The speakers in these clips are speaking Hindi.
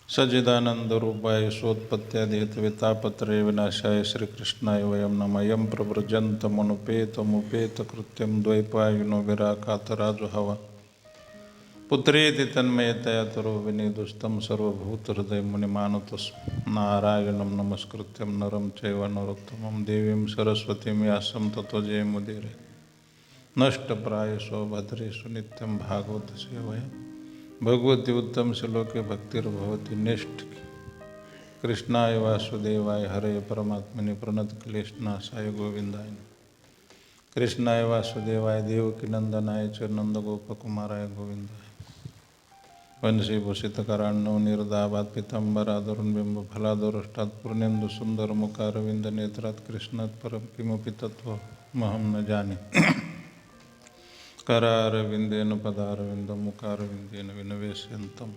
सच्चिदानन्दरूपाय सोत्पत्त्यादिहेतुतापत्रय विनाशाय श्रीकृष्णाय वयं नमः। यं प्रव्रजन्तमनुपेतमुपेतकृत्यं द्वैपायनो विराकातराजुहव पुत्रेति तन्मयतया तरो विनीदुस्तं सर्वभूतहृदयमुनिमानतोऽस्मि। नारायणं नमस्कृत्यं नरं चैव नरोत्तमं देवीं सरस्वतीं व्यासं ततो जयमुदीरये। नष्टप्रायसो भद्रेषु नित्यं भागवत सेवया भगवती उत्तम श्लोके भक्तिर्भवती निष्ठ। कृष्णाय वासुदेवाय हरे परमात्मने प्रणतक्लेशनाशाय गोविंदाय कृष्णाय वासुदेवाय देवकीनंदनाय च नंदगोपकुमाराय गोविंदाय वंशीभूषितकराण्यो निर्दावात् पीताम्बराधरुन्बिम्बफलाधरोष्टात् पूर्णेन्दुसुन्दरमुखारविन्दनेत्रात् कृष्णात् परं किमपि तत्त्वमहं न जाने। करारविन्देन पदारविन्दं मुखारविन्देन विनवेशयन्तं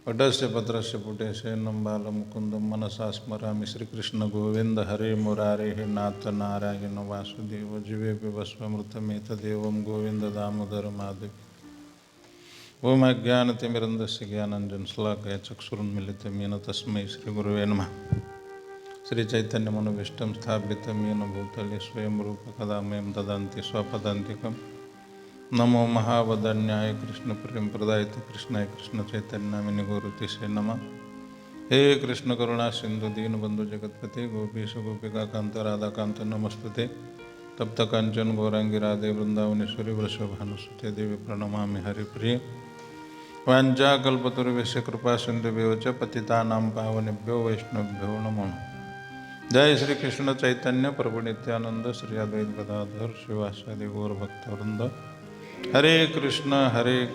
वटस्य पत्रस्य पुटेशयनं बालमुकुन्दं मनसा स्मरामि। श्रीकृष्ण गोविन्द हरे मुरारे हे नाथ नारायण वासुदेव जीवेऽपि वस्वमृतमेतदेवं गोविन्द दामोदर माधव। ओम अज्ञानतिमिरन्दस्य ज्ञानाञ्जनशलाकया चक्षुरुन्मीलितं येन तस्मै श्रीगुरुवे नमः। श्रीचैतन्यमनोभीष्टं स्थापितं येन भूतले स्वयं रूप कदा मह्यं ददान्ति स्वपदान्तिकम्। नमो महावदन्याय कृष्ण प्रेम प्रदायते कृष्णाय कृष्ण चैतन्यनामिने गौरतिसे नमः। हे कृष्ण करुणा सिंधु दीनबंधु जगतपते गोपीश गोपिका कांत राधा कांत नमस्तुते। तप्त कांचन गौरांगी राधे वृंदावनेश्वरी वृषभानुसुते देवी प्रणमामि हरिप्रिय। वाञ्छाकल्पतरुभ्यश्च कृपा सिन्धुभ्यो च पतितानां पावनेभ्यो वैष्णवेभ्यो नमो। जय श्री कृष्ण चैतन्य प्रभु नित्यानंद श्री अद्वैत गदाधर श्रीवासादि गौर भक्तवृंद। हरे कृष्ण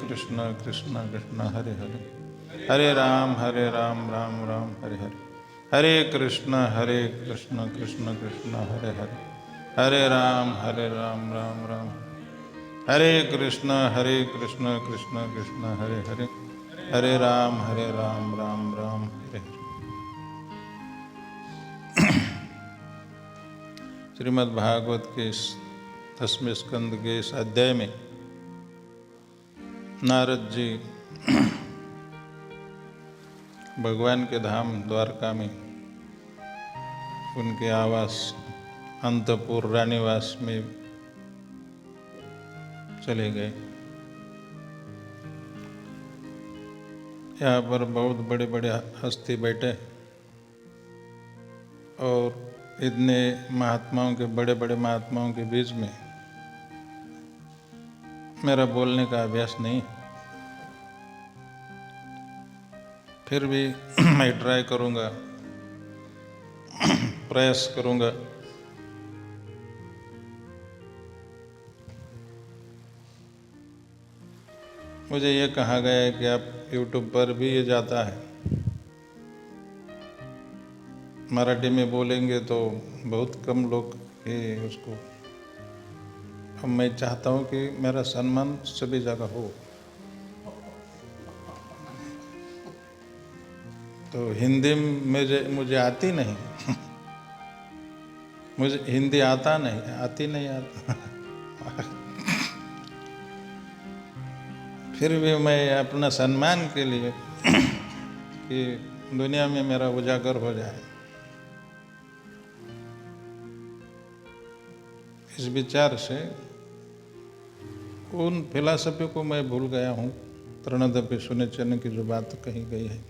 कृष्ण कृष्ण हरे हरे हरे राम राम राम हरे हरे। हरे कृष्ण कृष्ण कृष्ण हरे हरे हरे राम राम राम। हरे कृष्ण कृष्ण कृष्ण हरे हरे हरे राम राम राम हरे हरे। श्रीमद् भागवत के 10वें स्कंद के इस अध्याय में नारद जी भगवान के धाम द्वारका में उनके आवास अंतपुर रानीवास में चले गए। यहाँ पर बहुत बड़े बड़े हस्ती बैठे और इतने महात्माओं के बड़े बड़े महात्माओं के बीच में मेरा बोलने का अभ्यास नहीं, फिर भी मैं ट्राई करूँगा, प्रयास करूँगा। मुझे ये कहा गया है कि आप YouTube पर भी ये जाता है, मराठी में बोलेंगे तो बहुत कम लोग ही उसको। अब मैं चाहता हूँ कि मेरा सम्मान सभी जगह हो, तो हिंदी में मुझे आती नहीं मुझे हिंदी आती नहीं। फिर भी मैं अपना सम्मान के लिए कि दुनिया में मेरा उजागर हो जाए, इस विचार से उन फिलॉसफी को मैं भूल गया हूँ। तृणदपि सुनिचन की जो बात कही गई है,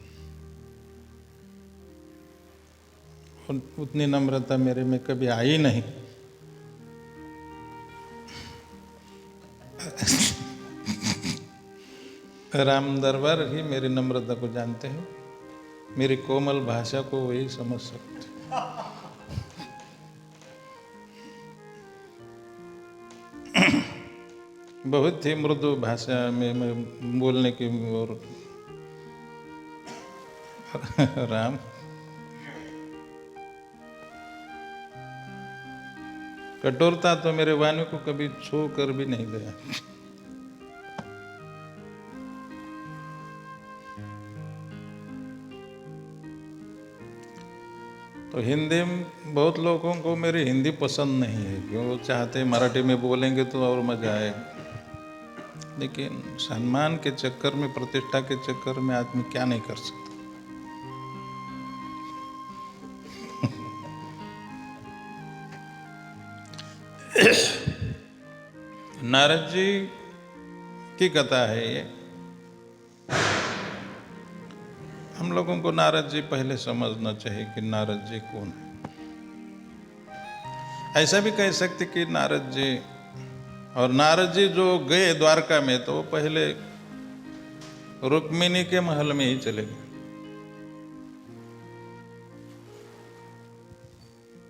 उतनी नम्रता मेरे में कभी आई नहीं। राम दरबार ही मेरी नम्रता को जानते हैं, मेरी कोमल भाषा को वही समझ सकते। बहुत ही मृदु भाषा में मैं बोलने की और राम कठोरता तो मेरे वाणी को कभी छू कर भी नहीं गया। तो हिंदी में बहुत लोगों को मेरी हिंदी पसंद नहीं है, क्यों? वो चाहते मराठी में बोलेंगे तो और मजा आएगा। लेकिन सम्मान के चक्कर में, प्रतिष्ठा के चक्कर में आदमी क्या नहीं कर सकता। नारद जी की कथा है ये। हम लोगों को नारद जी पहले समझना चाहिए कि नारद जी कौन है। ऐसा भी कह सकते कि नारद जी, और नारद जी जो गए द्वारका में तो पहले रुक्मिणी के महल में ही चले गए।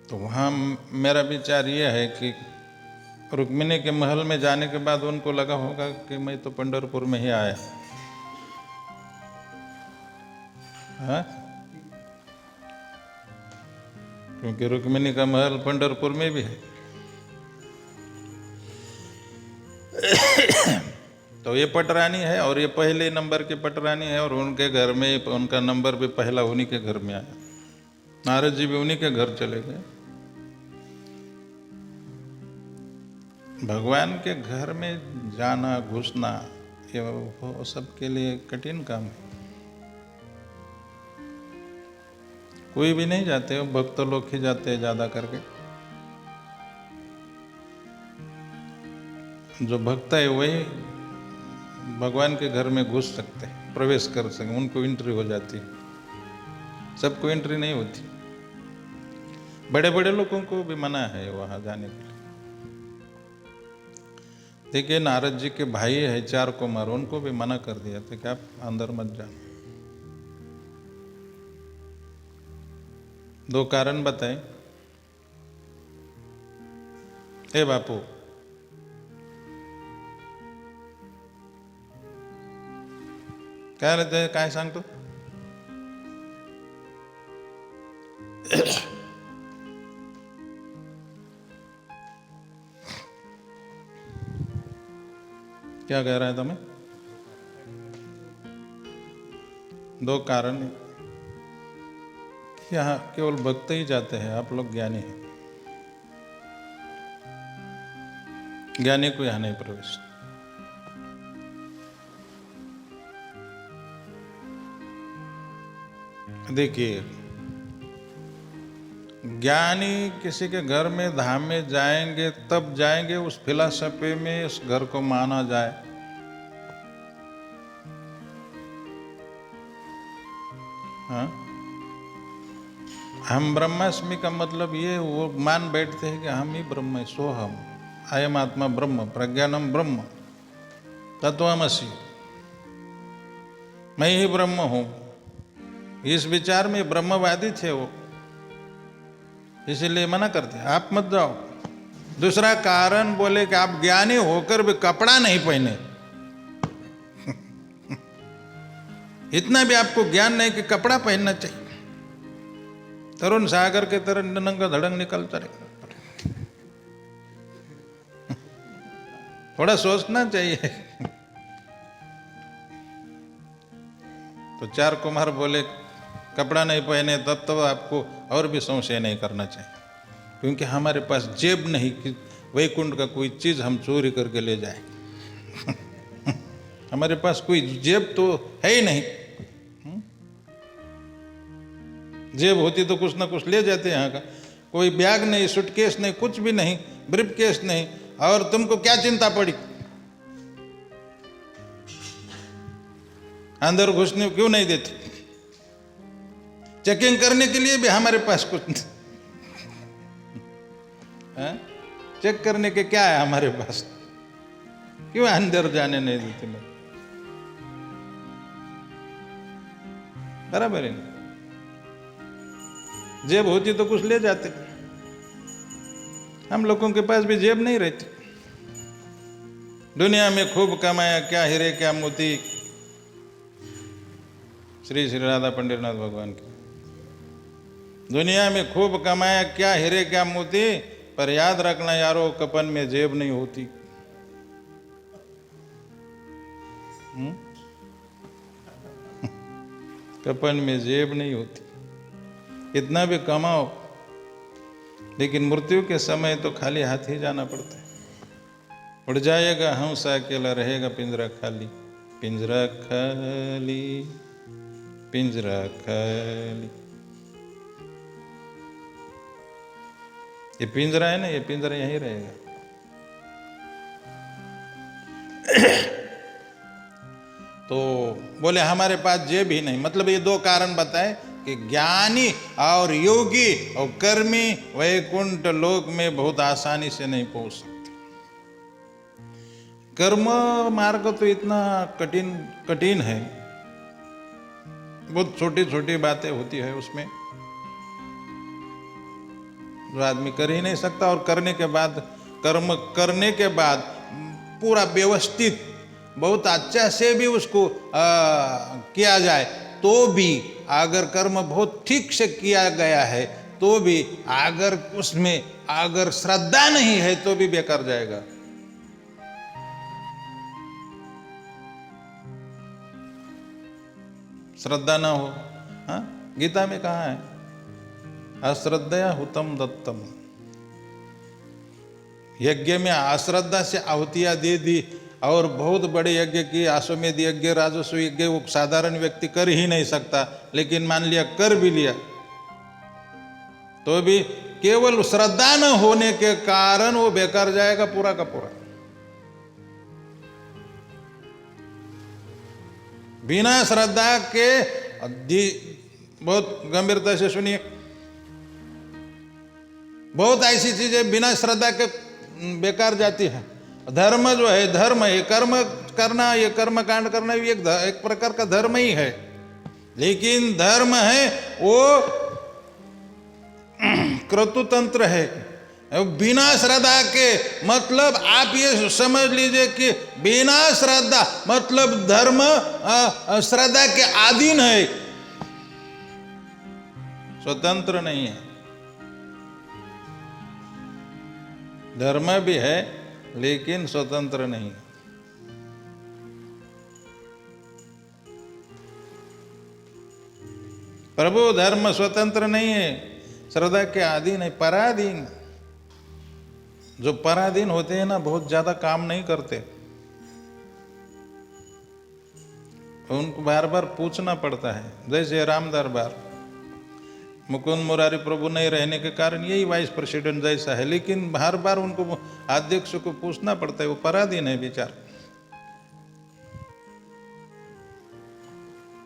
तो वहाँ मेरा विचार यह है कि रुक्मिणी के महल में जाने के बाद उनको लगा होगा कि मैं तो पंढरपुर में ही आया। हाँ, क्योंकि रुक्मिणी का महल पंढरपुर में भी है। तो ये पटरानी है और ये पहले नंबर की पटरानी है, और उनके घर में उनका नंबर भी पहला उन्हीं के घर में आया। नारद जी भी उन्हीं के घर चले गए। भगवान के घर में जाना घुसना ये वो सबके लिए कठिन काम है। कोई भी नहीं जाते हो, भक्त लोग ही जाते हैं ज्यादा करके। जो भक्त है वही भगवान के घर में घुस सकते हैं, प्रवेश कर सकते, उनको एंट्री हो जाती है। सबको एंट्री नहीं होती। बड़े बड़े लोगों को भी मना है वहां जाने के लिए। देखिए नारद जी के भाई है 4 कुमार, उनको भी मना कर दिया था कि आप अंदर मत जाना। 2 कारण बताए। ए बापू, काय सांगतो? क्या कह रहा है तुम्हें? 2 कारण है। यहाँ केवल भक्त ही जाते हैं, आप लोग ज्ञानी हैं। ज्ञानी को यहाँ नहीं प्रवेश। देखिए, ज्ञानी किसी के घर में धाम में जाएंगे तब जाएंगे उस फिलॉसफी में उस घर को माना जाए। हाँ? हम ब्रह्मास्मि का मतलब ये वो मान बैठते हैं कि हम ही ब्रह्म है, सोहम अयम आत्मा ब्रह्म प्रज्ञानम ब्रह्म तत्वमसि, मैं ही ब्रह्म हूं। इस विचार में ब्रह्मवादी थे वो, इसीलिए मना करते आप मत जाओ। दूसरा कारण बोले कि आप ज्ञानी होकर भी कपड़ा नहीं पहने। इतना भी आपको ज्ञान नहीं कि कपड़ा पहनना चाहिए। तरुण सागर के तरह नंगा धड़ंग निकलता रहे। थोड़ा सोचना चाहिए। तो 4 कुमार बोले कपड़ा नहीं पहने तब तो आपको और भी संशय नहीं करना चाहिए, क्योंकि हमारे पास जेब नहीं कि वैकुंठ का कोई चीज हम चोरी करके ले जाए। हमारे पास कोई जेब तो है ही नहीं। जेब होती तो कुछ ना कुछ ले जाते यहाँ का। कोई बैग नहीं, सूटकेस नहीं, कुछ भी नहीं, ब्रीफकेस नहीं, और तुमको क्या चिंता पड़ी? अंदर घुसने क्यों नहीं देते? चेकिंग करने के लिए भी हमारे पास कुछ नहीं। चेक करने के क्या है हमारे पास? क्यों अंदर जाने नहीं देते लोग? बराबर है। जेब होती तो कुछ ले जाते। हम लोगों के पास भी जेब नहीं रहती। दुनिया में खूब कमाया, क्या हीरे क्या मोती। श्री श्री राधा पंडितनाथ भगवान की। दुनिया में खूब कमाया, क्या हीरे क्या मोती, पर याद रखना यारो कपन में जेब नहीं होती। कपन में जेब नहीं होती। कितना भी कमाओ, लेकिन मृत्यु के समय तो खाली हाथ ही जाना पड़ता है। उड़ जाएगा हंसा, अकेला रहेगा पिंजरा खाली। पिंजरा खाली, पिंजरा खाली। ये पिंजरा है ना, ये पिंजरा यहीं रहेगा। तो बोले हमारे पास जे भी नहीं, मतलब ये दो कारण बताए कि ज्ञानी और योगी और कर्मी वैकुंठ लोक में बहुत आसानी से नहीं पहुंच सकते। कर्म मार्ग तो इतना कठिन है, बहुत छोटी छोटी बातें होती है उसमें, जो आदमी कर ही नहीं सकता। और करने के बाद, कर्म करने के बाद पूरा व्यवस्थित बहुत अच्छा से भी उसको किया जाए तो भी, अगर कर्म बहुत ठीक से किया गया है तो भी, अगर उसमें अगर श्रद्धा नहीं है तो भी बेकार जाएगा। श्रद्धा ना हो, हाँ, गीता में कहा है अश्रद्धया हुतम दत्तम। यज्ञ में अश्रद्धा से आहुतियां दे दी और बहुत बड़े यज्ञ की, आश्वमेध यज्ञ, राजस्व यज्ञ, वो साधारण व्यक्ति कर ही नहीं सकता, लेकिन मान लिया कर भी लिया तो भी केवल श्रद्धा न होने के कारण वो बेकार जाएगा पूरा का पूरा। बिना श्रद्धा के, बहुत गंभीरता से सुनिए, बहुत ऐसी चीजें बिना श्रद्धा के बेकार जाती है। धर्म जो है, धर्म है, कर्म करना, ये कर्म कांड करना भी एक प्रकार का धर्म ही है, लेकिन धर्म है वो क्रतुतंत्र है। बिना श्रद्धा के मतलब आप ये समझ लीजिए कि बिना श्रद्धा मतलब धर्म श्रद्धा के अधीन है, स्वतंत्र नहीं है। धर्म भी है लेकिन स्वतंत्र नहीं। प्रभु धर्म स्वतंत्र नहीं है, श्रद्धा के अधीन है, पराधीन। जो पराधीन होते हैं ना, बहुत ज्यादा काम नहीं करते, उनको बार बार पूछना पड़ता है। जैसे राम दरबार, मुकुंद मुरारी प्रभु नहीं रहने के कारण यही वाइस प्रेसिडेंट जैसा है, लेकिन हर बार उनको अध्यक्ष को पूछना पड़ता है, वो पराधीन है विचार,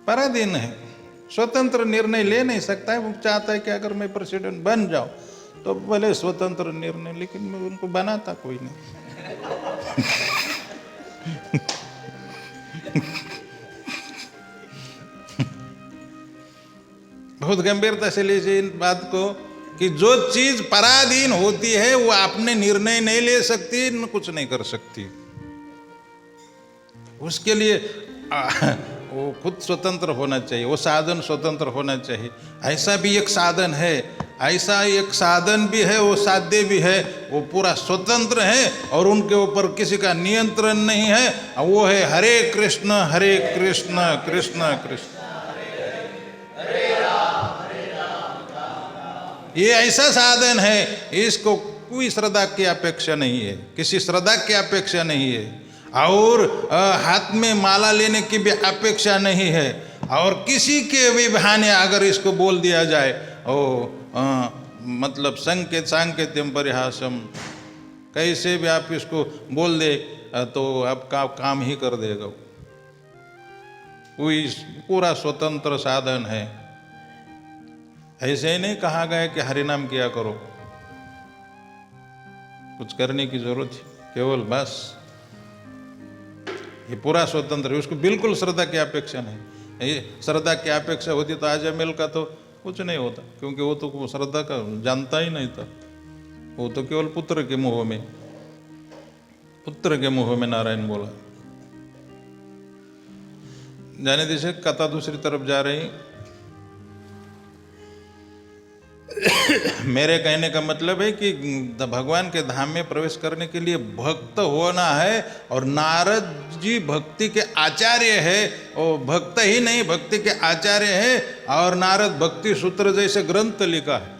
पराधीन है, स्वतंत्र निर्णय ले नहीं सकता है। वो चाहता है कि अगर मैं प्रेसिडेंट बन जाऊं तो भले स्वतंत्र निर्णय, लेकिन मैं उनको बनाता कोई नहीं। बहुत गंभीरता से लीजिए इन बात को कि जो चीज पराधीन होती है वो अपने निर्णय नहीं ले सकती, कुछ नहीं कर सकती। उसके लिए वो खुद स्वतंत्र होना चाहिए, वो साधन स्वतंत्र होना चाहिए। ऐसा भी एक साधन है, ऐसा एक साधन भी है, वो साध्य भी है, वो पूरा स्वतंत्र है और उनके ऊपर किसी का नियंत्रण नहीं है। वो है हरे कृष्ण कृष्ण कृष्ण। ये ऐसा साधन है, इसको कोई श्रद्धा की अपेक्षा नहीं है, किसी श्रद्धा की अपेक्षा नहीं है, और हाथ में माला लेने की भी अपेक्षा नहीं है, और किसी के भी बहाने अगर इसको बोल दिया जाए मतलब संकेत सांकेत्यम परिहासम, कैसे भी आप इसको बोल दे तो आपका काम ही कर देगा। कोई पूरा स्वतंत्र साधन है। ऐसे ही नहीं कहा गया कि हरिनाम किया करो, कुछ करने की जरूरत है, केवल बस ये पूरा स्वतंत्र है, उसको बिल्कुल श्रद्धा की अपेक्षा नहीं। ये श्रद्धा की अपेक्षा होती तो आज अमिल का तो कुछ नहीं होता, क्योंकि वो तो श्रद्धा का जानता ही नहीं था। वो तो केवल पुत्र के मुंह में नारायण बोला। जाने दीजिए, कथा दूसरी तरफ जा रही। मेरे कहने का मतलब है कि भगवान के धाम में प्रवेश करने के लिए भक्त होना है, और नारद जी भक्ति के आचार्य है, और भक्त ही नहीं भक्ति के आचार्य है, और नारद भक्ति सूत्र जैसे ग्रंथ लिखा है,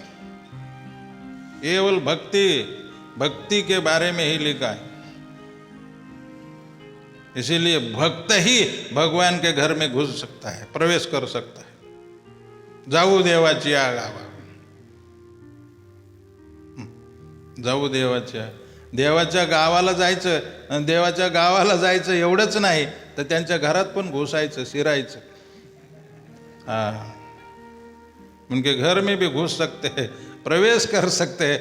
केवल भक्ति के बारे में ही लिखा है। इसीलिए भक्त ही भगवान के घर में घुस सकता है, प्रवेश कर सकता है। जाऊ देवाची आगावा, जाऊ देवाच्या देवाच्या गावाला जायचं आणि देवाच्या गावाला जायचं एवढंच नाही तर त्यांच्या घरात पण घुसायचं, शिरायचं. हाँ, उनके घर में भी घुस सकते हैं, प्रवेश कर सकते हैं.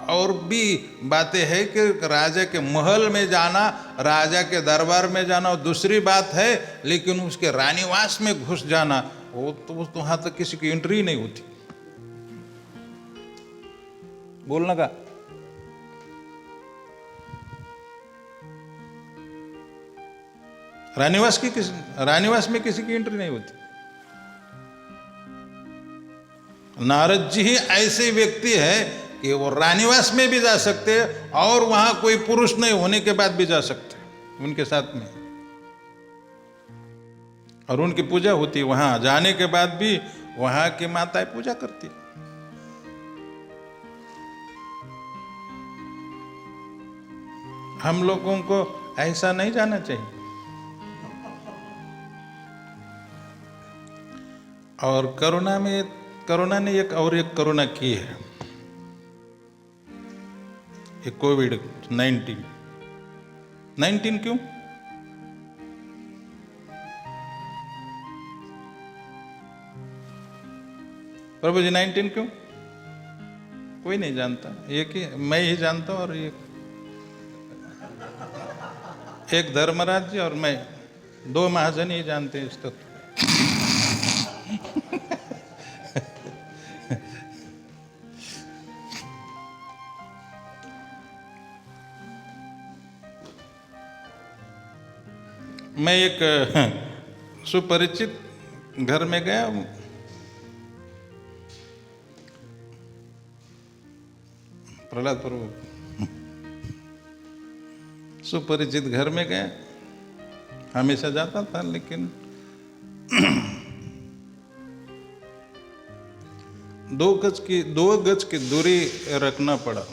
और भी बातें हैं कि राजा के महल में जाना, राजा के दरबार में जाना दूसरी बात है, लेकिन उसके रानीवास में घुस जाना वो तो वहाँ तक किसी की एंट्री नहीं होती. बोलना का रानीवास में किसी की एंट्री नहीं होती. नारद जी ही ऐसे व्यक्ति है कि वो रानीवास में भी जा सकते हैं और वहां कोई पुरुष नहीं होने के बाद भी जा सकते हैं उनके साथ में, और उनकी पूजा होती है. वहां जाने के बाद भी वहां की माताएं पूजा करती. हम लोगों को ऐसा नहीं जाना चाहिए. और कोरोना ने एक कोरोना की है, ये कोविड-19 क्यों? प्रभु जी 19 क्यों? कोई नहीं जानता. एक ही मैं ही जानता हूं, और एक धर्मराज जी और मैं, 2 महाजन ही जानते हैं इस तत्व. मैं एक सुपरिचित घर में गया. प्रहलाद प्रभु सुपरिचित घर में गया. हमेशा जाता था, लेकिन 2 गज की दूरी रखना पड़ा.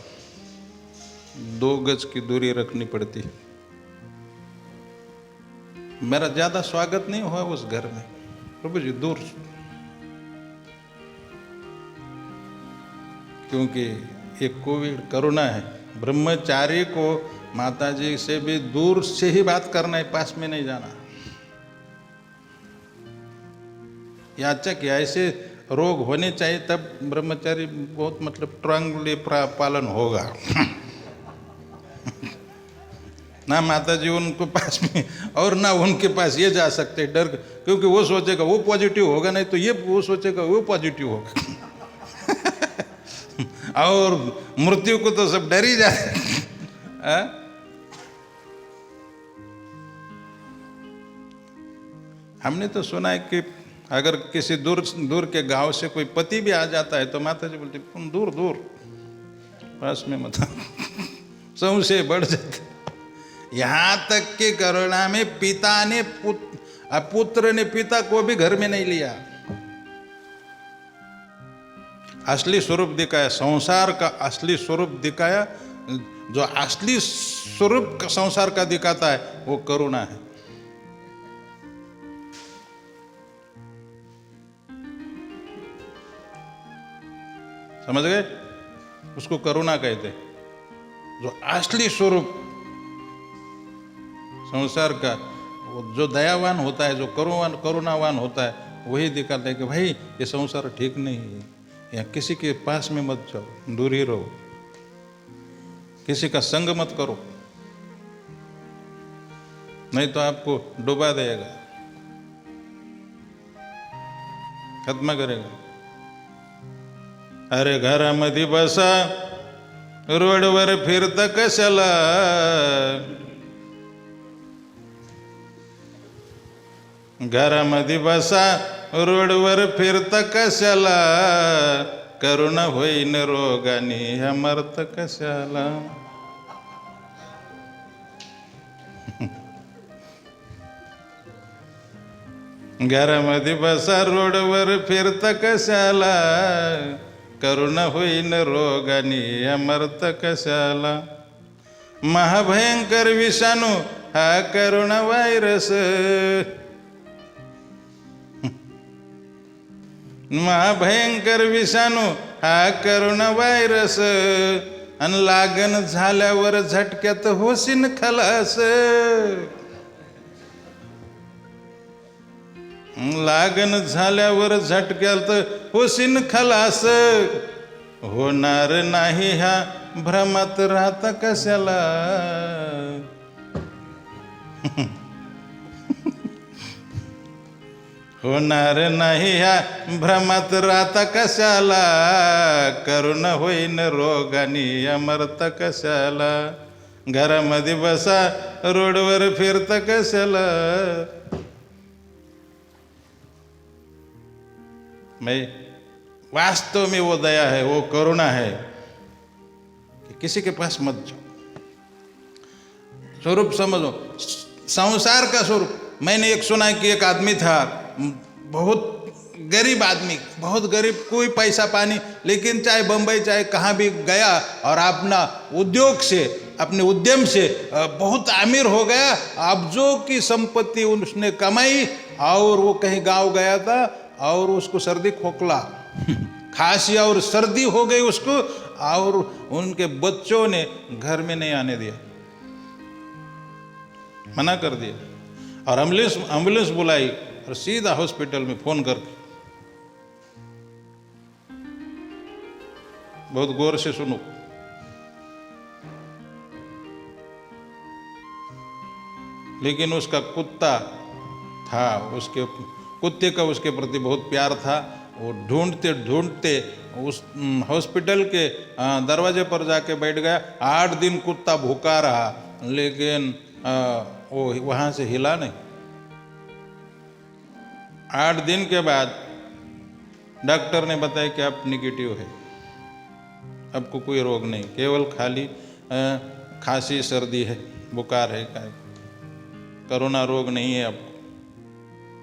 2 गज की दूरी रखनी पड़ती. मेरा ज्यादा स्वागत नहीं हुआ उस घर में. प्रभु जी दूर, क्योंकि ये कोरोना है. ब्रह्मचारी को माताजी से भी दूर से ही बात करना है, पास में नहीं जाना. या अच्छा कि ऐसे रोग होने चाहिए तब ब्रह्मचारी बहुत मतलब स्ट्रांगली पालन होगा. ना माताजी उनको पास में और ना उनके पास ये जा सकते डर, क्योंकि वो सोचेगा वो पॉजिटिव होगा, नहीं तो ये वो सोचेगा वो पॉजिटिव होगा. और मृत्यु को तो सब डर ही जाते. हमने तो सुना है कि अगर किसी दूर के गांव से कोई पति भी आ जाता है तो माताजी बोलती तुम दूर पास में मत. संशय बढ़ जाता. यहां तक कि कोरोना में पिता ने पुत्र ने पिता को भी घर में नहीं लिया. असली स्वरूप दिखाया, संसार का असली स्वरूप दिखाया. जो असली स्वरूप संसार का दिखाता है वो कोरोना है. समझ गए? उसको कोरोना कहते. जो असली स्वरूप संसार का, जो दयावान होता है, जो करुणावान होता है, वही दिखाता है कि भाई ये संसार ठीक नहीं है. या किसी के पास में मत जाओ, दूर ही रहो. किसी का संग मत करो, नहीं तो आपको डुबा देगा, खत्म करेगा. अरे घरामध्ये बसा, रोडवर फिरता कशाला. घरामध्ये बसा, रोडवर फिरता कशाला. करुणा होईन रोगाने ह्या मरत कशाला. घरामध्ये बसा, रोडवर फिरता कशाला. करुणा होईन रोगाने ह्या मरत कशाला. महाभयंकर विषाणू हा करोना व्हायरस. महाभयंकर विषाणू हा करोना व्हायरस. आणि लागण झाल्यावर झटक्यात होशीन खलास. लागण झाल्यावर झटक्यात होशीन खलास. होणार नाही ह्या भ्रमात राहता कशाला. होणार नाही ह्या भ्रमात राहता कशाला. करुण होईन रोगानी अमरता कशाला. घरामध्ये बसा रोडवर फिरता कशाला. मैं वास्तव में वो दया है, वो करुणा है कि किसी के पास मत जाओ. स्वरूप समझो, संसार का स्वरूप. मैंने एक सुना कि एक आदमी था, बहुत गरीब आदमी, बहुत गरीब, कोई पैसा पानी, लेकिन चाहे बम्बई चाहे कहाँ भी गया और अपना उद्योग से, अपने उद्यम से बहुत अमीर हो गया. अब्जों की संपत्ति उसने कमाई. और वो कहीं गांव गया था और उसको सर्दी खोखला, खांसी और सर्दी हो गई उसको. और उनके बच्चों ने घर में नहीं आने दिया, मना कर दिया. और एम्बुलेंस बुलाई और सीधा हॉस्पिटल में फोन करके, बहुत गौर से सुनो, लेकिन उसका कुत्ता था, उसके कुत्ते का उसके प्रति बहुत प्यार था. वो ढूंढते ढूंढते उस हॉस्पिटल के दरवाजे पर जाके बैठ गया. 8 दिन कुत्ता भूखा रहा, लेकिन वो वहाँ से हिला नहीं. 8 दिन के बाद डॉक्टर ने बताया कि आप निगेटिव है, आपको कोई रोग नहीं, केवल खाली खांसी सर्दी है, बुखार है, कोरोना रोग नहीं है आपको.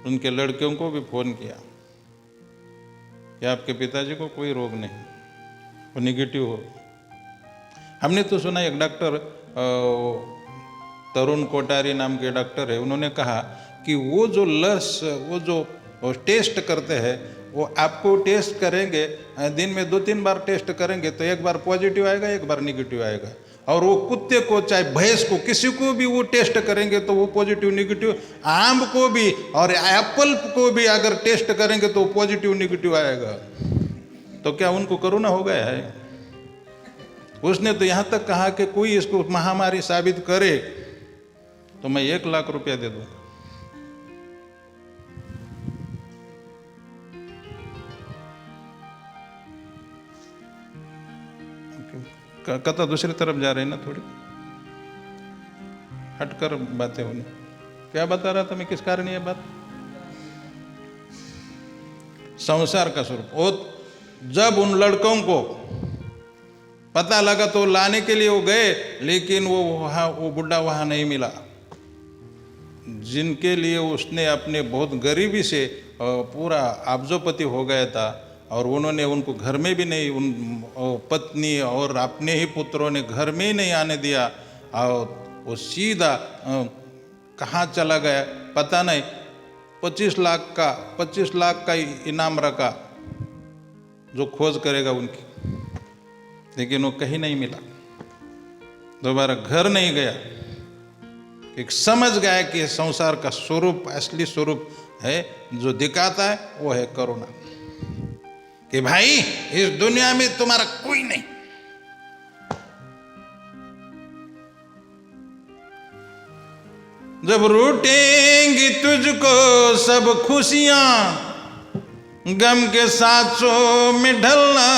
उनके लड़कियों को भी फोन किया कि आपके पिताजी को कोई रोग नहीं, वो निगेटिव हो. हमने तो सुना एक डॉक्टर, तरुण कोठारी नाम के डॉक्टर है, उन्होंने कहा कि वो जो वो जो टेस्ट करते हैं, वो आपको टेस्ट करेंगे, दिन में 2-3 बार टेस्ट करेंगे, तो एक बार पॉजिटिव आएगा, एक बार निगेटिव आएगा. और वो कुत्ते को चाहे भैंस को किसी को भी वो टेस्ट करेंगे तो वो पॉजिटिव निगेटिव. आम को भी और एप्पल को भी अगर टेस्ट करेंगे तो पॉजिटिव निगेटिव आएगा. तो क्या उनको कोरोना हो गया है? उसने तो यहाँ तक कहा कि कोई इसको महामारी साबित करे तो मैं 1 लाख रुपया दे दूंगा. कथा दूसरी तरफ जा रही ना, थोड़ी हटकर बातें होनी. क्या बता रहा था मैं, किस कारण ये बात? संसार का स्वरूप. वो जब उन लड़कों को पता लगा तो लाने के लिए वो गए, लेकिन वो बुढ़ा वहां नहीं मिला, जिनके लिए उसने अपने बहुत गरीबी से पूरा अब्जोपति हो गया था. और उन्होंने उनको घर में भी नहीं, उन पत्नी और अपने ही पुत्रों ने घर में ही नहीं आने दिया. और वो सीधा कहाँ चला गया पता नहीं. 25 लाख का इनाम रखा जो खोज करेगा उनकी, लेकिन वो कहीं नहीं मिला. दोबारा घर नहीं गया. एक समझ गया कि संसार का स्वरूप, असली स्वरूप है जो दिखाता है वो है करुणा. कि भाई इस दुनिया में तुम्हारा कोई नहीं. जब रूठेंगी तुझको सब खुशियां, गम के सांसों में ढलना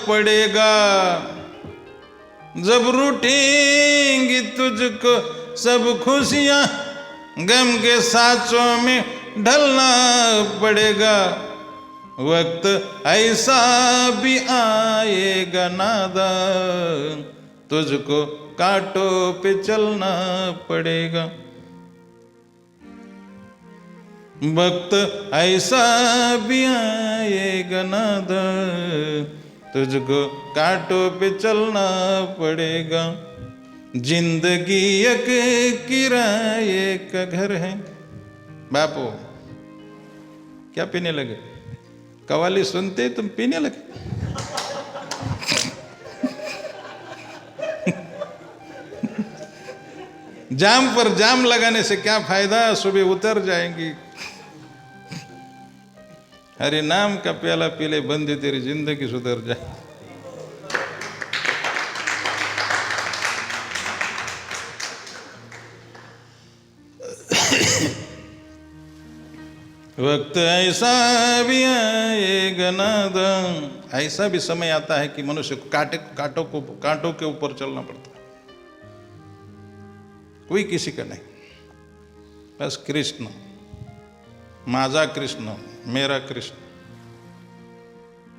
पड़ेगा. जब रूठेंगी तुझको सब खुशियां, गम के सांसों में ढलना पड़ेगा. वक्त ऐसा भी आएगा नादा, तुझको कांटों पे चलना पड़ेगा. वक्त ऐसा भी आएगा नादा, तुझको कांटों पे चलना पड़ेगा. जिंदगी एक किराए का घर है. बापू क्या पीने लगे? कवाली सुनते तुम पीने लगे. जाम पर जाम लगाने से क्या फायदा, सुबह उतर जाएंगी। हरि नाम का प्याला पी ले, बंदी तेरी जिंदगी सुधर जाए। वक्त ऐसा भी आएगा नादान, ऐसा भी समय आता है कि मनुष्य को कांटों के ऊपर चलना पड़ता है। कोई किसी का नहीं, बस कृष्ण, माझा कृष्ण, मेरा कृष्ण।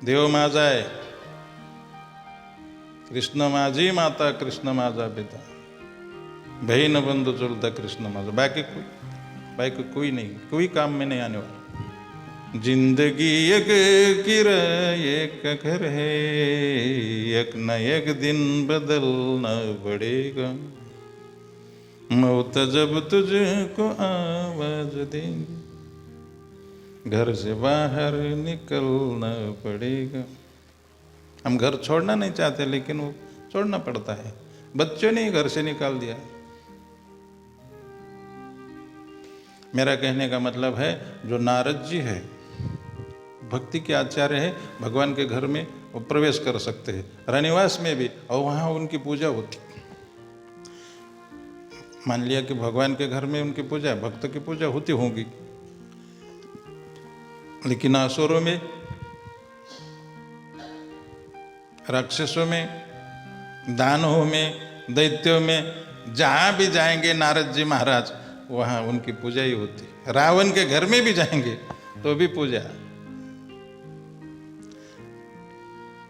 देव माझा आहे, कृष्ण माझी माता, कृष्ण माझा पिता, बहीण बंधू चलता कृष्ण माझा। बाकी कोई नहीं, कोई काम में नहीं आने वाला। जिंदगी एक किराए एक घर है, एक न एक दिन बदलना पड़ेगा। मौत जब तुझको आवाज देंगे, घर से बाहर निकलना पड़ेगा। हम घर छोड़ना नहीं चाहते, लेकिन वो छोड़ना पड़ता है। बच्चों ने घर से निकाल दिया। मेरा कहने का मतलब है, जो नारद जी है, भक्ति के आचार्य है, भगवान के घर में वो प्रवेश कर सकते हैं, रनिवास में भी, और वहाँ उनकी पूजा होती। मान लिया कि भगवान के घर में उनकी पूजा, भक्त की पूजा होती होगी, लेकिन असुरों में, राक्षसों में, दानवों में, दैत्यों में, जहाँ भी जाएंगे नारद जी महाराज, वहाँ उनकी पूजा ही होती। रावण के घर में भी जाएंगे तो भी पूजा।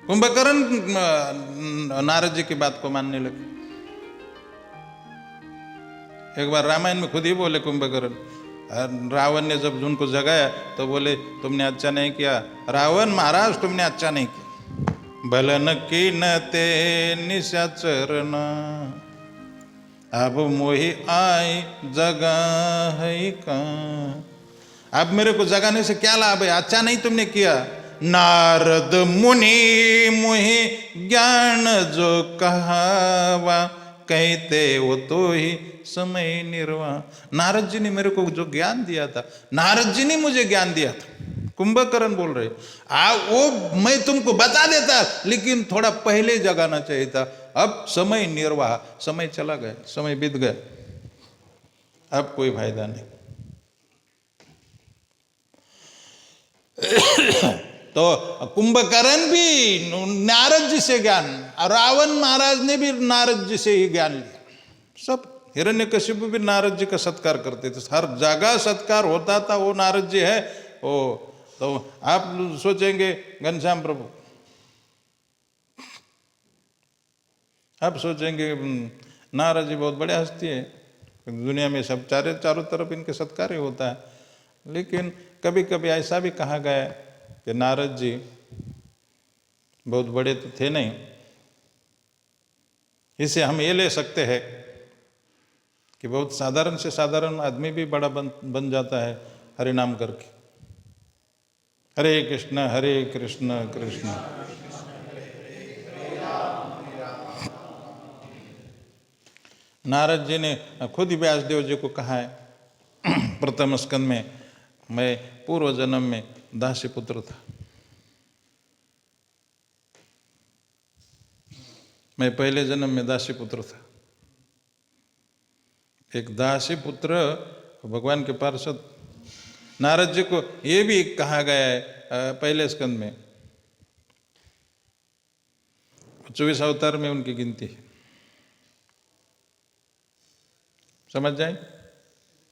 कुंभकर्ण नारद जी की बात को मानने लगे। एक बार रामायण में खुद ही बोले कुंभकर्ण, रावण ने जब उनको जगाया तो बोले, तुमने अच्छा नहीं किया रावण महाराज, तुमने अच्छा नहीं किया। भलन की न ते निशाचरना, अब मोही आई जगा है का। अब मेरे को जगाने से क्या लाभ है, अच्छा नहीं तुमने किया। नारद मुनि मोहि ज्ञान जो कहावा, कहते वो तो ही समय निर्वाह। नारद जी ने मेरे को जो ज्ञान दिया था, नारद जी ने मुझे ज्ञान दिया था। कुंभकर्ण बोल रहे, वो मैं तुमको बता देता, लेकिन थोड़ा पहले जगाना चाहिए था। अब समय निर्वाह, समय चला गया, समय बीत गया, अब कोई फायदा नहीं। तो कुंभकर्ण भी नारद जी से ज्ञान, और रावण महाराज ने भी नारद जी से ही ज्ञान लिया। सब, हिरण्यकशिपु भी नारद जी का सत्कार करते थे, हर जगह सत्कार होता था। वो नारद जी है वो, तो आप सोचेंगे घनश्याम प्रभु, आप सोचेंगे नारद जी बहुत बड़े हस्ती है, दुनिया में सब चारों तरफ इनके सत्कार ही होता है। लेकिन कभी कभी ऐसा भी कहा गया कि नारद जी बहुत बड़े तो थे नहीं। इससे हम ये ले सकते हैं कि बहुत साधारण से साधारण आदमी भी बड़ा बन जाता है हरि नाम करके। हरे कृष्ण कृष्ण। नारद जी ने खुद ही व्यासदेव जी को कहा है प्रथम स्कंद में, मैं पूर्व जन्म में दासी पुत्र था। मैं पहले जन्म में दासी पुत्र था। एक दासी पुत्र भगवान के पार्षद नारद जी को ये भी कहा गया है पहले स्कंद में, 24 अवतार में उनकी गिनती है। समझ जाए,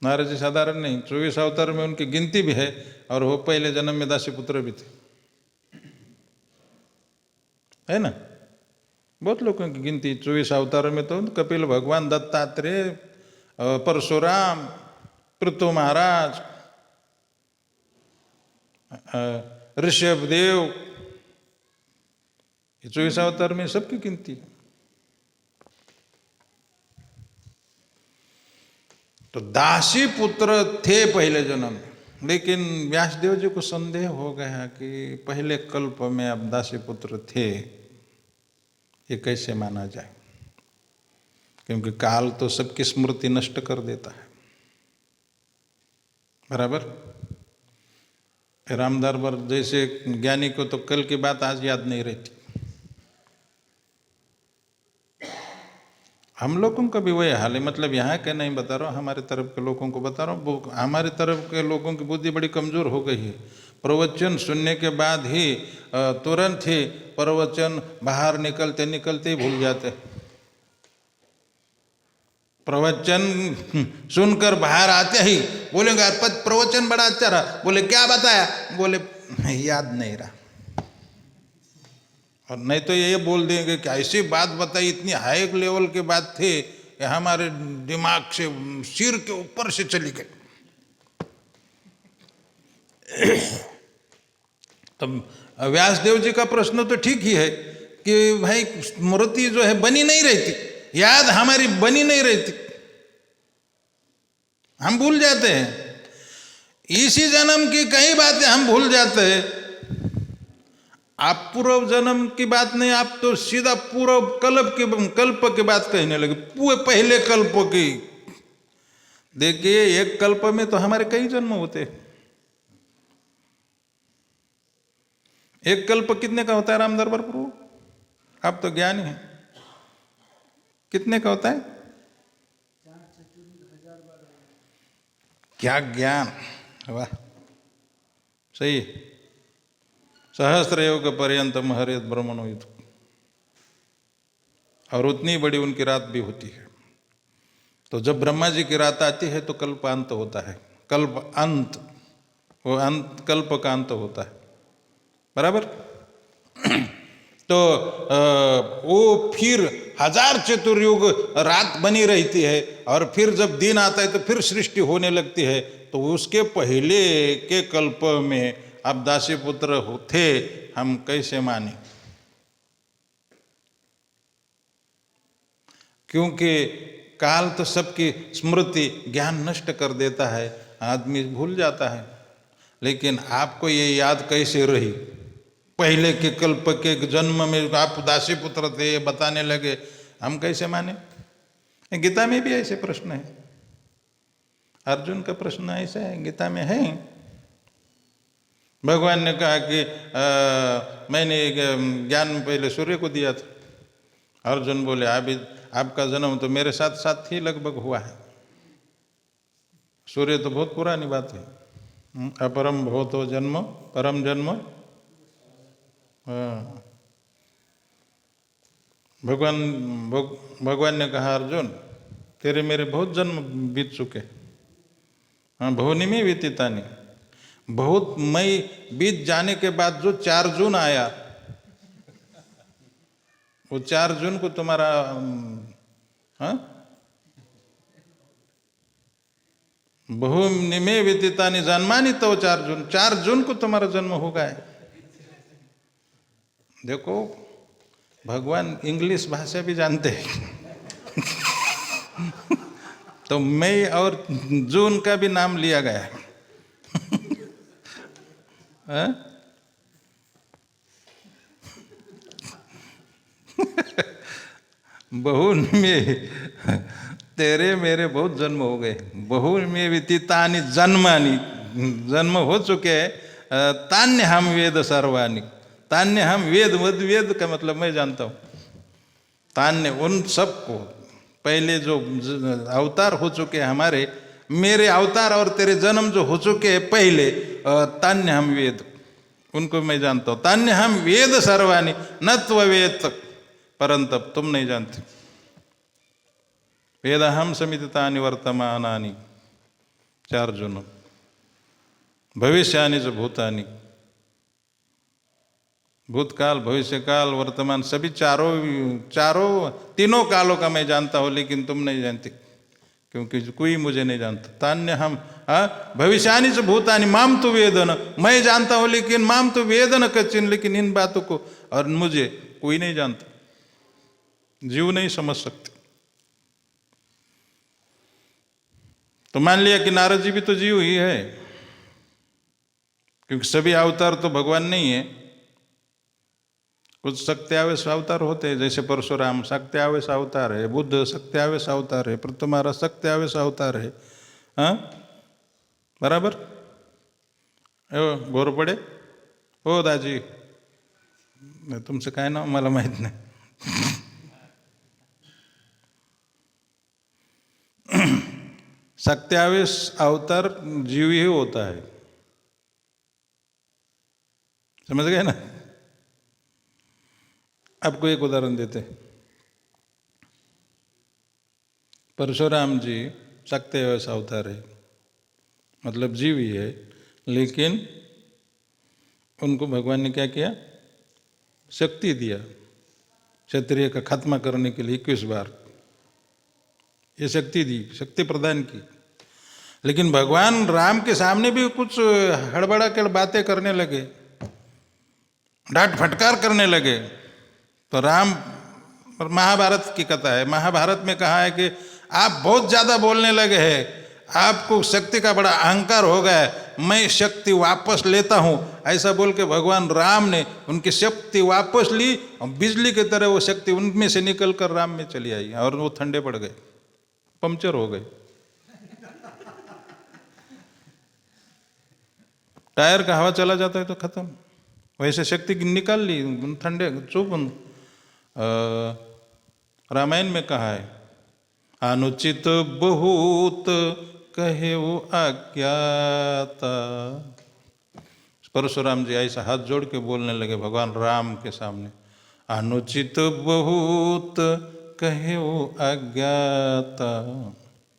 नारद जी साधारण नहीं, 24 अवतार में उनकी गिनती भी है, और वो पहले जन्म में दासी पुत्र भी थे, है ना। बहुत लोगों की गिनती 24 अवतार में तो कपिल भगवान, दत्तात्रेय, परशुराम, पृथु महाराज, ऋषभदेव, 24 अवतार में सबकी गिनती है। तो दासी पुत्र थे पहले जन्म में, लेकिन व्यासदेव जी को संदेह हो गया कि पहले कल्प में अब दासी पुत्र थे, ये कैसे माना जाए। क्योंकि काल तो सबकी स्मृति नष्ट कर देता है। बराबर। रामदास जैसे ज्ञानी को तो कल की बात आज याद नहीं रहती। हम लोगों का भी वही हाल है। मतलब यहाँ के नहीं बता रहा हूँ, हमारे तरफ के लोगों को बता रहा हूँ। हमारे तरफ के लोगों की बुद्धि बड़ी कमज़ोर हो गई है। प्रवचन सुनने के बाद ही तुरंत ही प्रवचन बाहर निकलते निकलते ही भूल जाते। प्रवचन सुनकर बाहर आते ही बोलेंगे प्रवचन बड़ा अच्छा रहा। बोले क्या बताया? बोले याद नहीं रहा। और नहीं तो ये बोल देंगे कि ऐसी बात बताई, इतनी हाई लेवल की बात थी कि हमारे दिमाग से सिर के ऊपर से चली गई। तब व्यासदेव जी का प्रश्न तो ठीक ही है कि भाई स्मृति जो है बनी नहीं रहती, याद हमारी बनी नहीं रहती, हम भूल जाते हैं। इसी जन्म की कई बातें हम भूल जाते हैं। आप पूर्व जन्म की बात नहीं, आप तो सीधा पूर्व कल्प की बात कहने लगे, पूरे पहले कल्प की। देखिए एक कल्प में तो हमारे कई जन्म होते हैं। एक कल्प कितने का होता है राम दरबार प्रभु? आप तो ज्ञानी हैं, कितने का होता है? क्या ज्ञान! वाह, सही। सहस्त्र योग पर्यंतम हरेत ब्रह्मणोहित। और उतनी बड़ी उनकी रात भी होती है। तो जब ब्रह्मा जी की रात आती है तो कल्प अंत होता है। कल्प अंत, वो अंत कल्प का अंत होता है। बराबर। तो वो फिर 1000 चतुर्युग रात बनी रहती है, और फिर जब दिन आता है तो फिर सृष्टि होने लगती है। तो उसके पहले के कल्प में आप दासी पुत्र थे, हम कैसे माने? क्योंकि काल तो सबकी स्मृति ज्ञान नष्ट कर देता है, आदमी भूल जाता है। लेकिन आपको ये याद कैसे रही? पहले के कल्प के जन्म में आप दासी पुत्र थे, ये बताने लगे, हम कैसे माने? गीता में भी ऐसे प्रश्न है। अर्जुन का प्रश्न ऐसा है, गीता में है। भगवान ने कहा कि मैंने ज्ञान पहले सूर्य को दिया था। अर्जुन बोले अभी आपका जन्म तो मेरे साथ साथ ही लगभग हुआ है। सूर्य तो बहुत पुरानी बात है। अपरम भवतो जन्म परम जन्म। भगवान ने कहा अर्जुन तेरे मेरे बहुत जन्म बीत चुके। हाँ, भवनी में व्यतीतानी। बहुत मई बीत जाने के बाद जो 4 जून आया, वो 4 जून को तुम्हारा भूमि में व्यतीतानी जन्मानी तो 4 जून को तुम्हारा जन्म होगा है। देखो भगवान इंग्लिश भाषा भी जानते हैं। तो मई और जून का भी नाम लिया गया है। बहु में तेरे मेरे बहुत जन्म हो गए। बहु में व्यतीतानि जन्मानि, जन्म हो चुके हैं। तान्य हम वेद सर्वानि। तान्य हम वेद, वेद का मतलब मैं जानता हूँ। तान्य उन सबको, पहले जो अवतार हो चुके हैं हमारे, मेरे अवतार और तेरे जन्म जो हो चुके हैं पहले, तान्य हम वेद, उनको मैं जानता हूँ। तान्य हम वेद सर्वानि न त्ववेत परंतप, तुम नहीं जानते। वेदहम समितितानि वर्तमानानि 4 जून। भविष्यानि च भूतानि, भूतकाल भविष्यकाल वर्तमान सभी चारों तीनों कालों का मैं जानता हूँ, लेकिन तुम नहीं जानते क्योंकि कोई मुझे नहीं जानता। तान्य हम भविष्यानि च भूतानि माम तु वेदन, मैं जानता हूँ लेकिन माम तु वेदन कच्चिन, लेकिन इन बातों को और मुझे कोई नहीं जानता, जीव नहीं समझ सकते। तो मान लिया कि नारद जी भी तो जीव ही है, क्योंकि सभी अवतार तो भगवान नहीं है। कुछ सत्यावेश अवतार होते हैं, जैसे परशुराम सत्यावेश अवतार है, बुद्ध सत्यावेश अवतार है, तुम्हारा सत्यावेश अवतार है। हाँ बराबर गोर पडे हो दाजी, तुमचं काय नाव मला माहीत नाही. सत्यावेश अवतार जीव ही होता है, समझ गए ना. आपको एक उदाहरण देते. परशुराम जी सत्यावेश अवतार है, मतलब जीव ही है, लेकिन उनको भगवान ने क्या किया, शक्ति दिया क्षत्रिय का खात्मा करने के लिए 21 बार ये शक्ति दी, शक्ति प्रदान की. लेकिन भगवान राम के सामने भी कुछ हड़बड़ा के बातें करने लगे, डांट फटकार करने लगे. तो राम, महाभारत की कथा है, महाभारत में कहा है कि आप बहुत ज़्यादा बोलने लगे हैं, आपको शक्ति का बड़ा अहंकार हो गया है, मैं शक्ति वापस लेता हूँ. ऐसा बोल के भगवान राम ने उनकी शक्ति वापस ली और बिजली की तरह वो शक्ति उनमें से निकल कर राम में चली आई और वो ठंडे पड़ गए, पंक्चर हो गए. टायर का हवा चला जाता है तो खत्म, वैसे शक्ति निकाल ली, ठंडे चुप. रामायण में कहा है, अनुचित बहुत कहे वो अज्ञाता. परशुराम जी ऐसा हाथ जोड़ के बोलने लगे भगवान राम के सामने, अनुचित बहुत कहे वो अज्ञाता,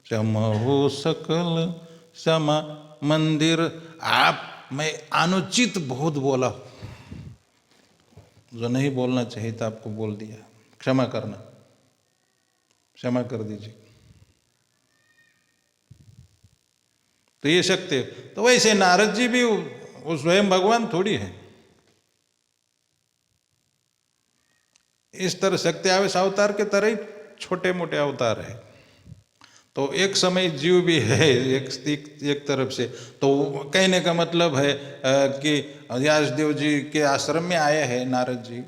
क्षमहो सकल क्षमा मंदिर. आप, मैं अनुचित बहुत बोला, जो नहीं बोलना चाहिए था आपको बोल दिया, क्षमा करना, क्षमा कर दीजिए. तो ये शक्ति है. तो वैसे नारद जी भी वो स्वयं भगवान थोड़ी है. इस तरह सत्यावेश अवतार के तरह ही छोटे मोटे अवतार है. तो एक समय जीव भी है एक तरफ से. तो कहने का मतलब है कि व्यासदेव जी के आश्रम में आए हैं नारद जी,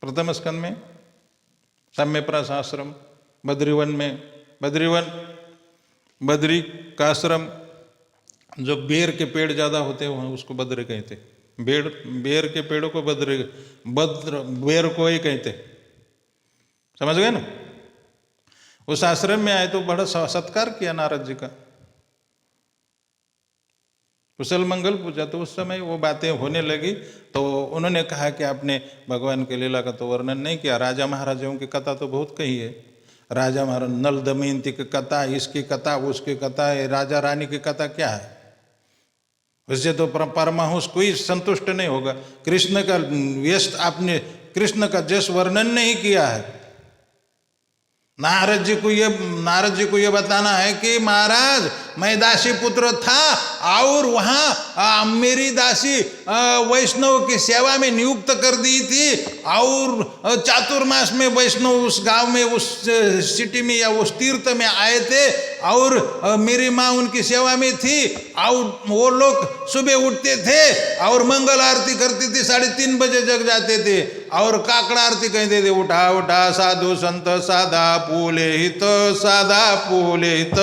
प्रथम स्कंद में साम्यप्रास आश्रम, बद्रीवन में, बद्री का आश्रम, जो बेर के पेड़ ज़्यादा होते हैं वहाँ उसको बद्र कहते. बेर के पेड़ों को बद्र बेर को ही कहते, समझ गए ना. उस आश्रम में आए तो बड़ा सत्कार किया नारद जी का, कुशल मंगल पूछा. तो उस समय वो बातें होने लगी तो उन्होंने कहा कि आपने भगवान के लीला का तो वर्णन नहीं किया, राजा महाराजाओं की कथा तो बहुत कही है, राजा महाराज नल दमयंती की कथा, इसकी कथा, उसकी कथा है, राजा रानी की कथा क्या है. उससे तो परमाहुस कोई संतुष्ट नहीं होगा. कृष्ण का यश, आपने कृष्ण का जस वर्णन नहीं किया है. नारद जी को ये बताना है कि महाराज मैं दासी पुत्र था और वहाँ मेरी दासी वैष्णव की सेवा में नियुक्त कर दी थी और चातुर्मास में वैष्णव उस गांव में, उस सिटी में या उस तीर्थ में आए थे और मेरी माँ उनकी सेवा में थी और वो लोग सुबह उठते थे और मंगल आरती करती थी, 3:30 बजे जग जाते थे और काकड़ा आरती कहते थे, उठा उठा साधु संत साधा पुले हित, साधा पुले हित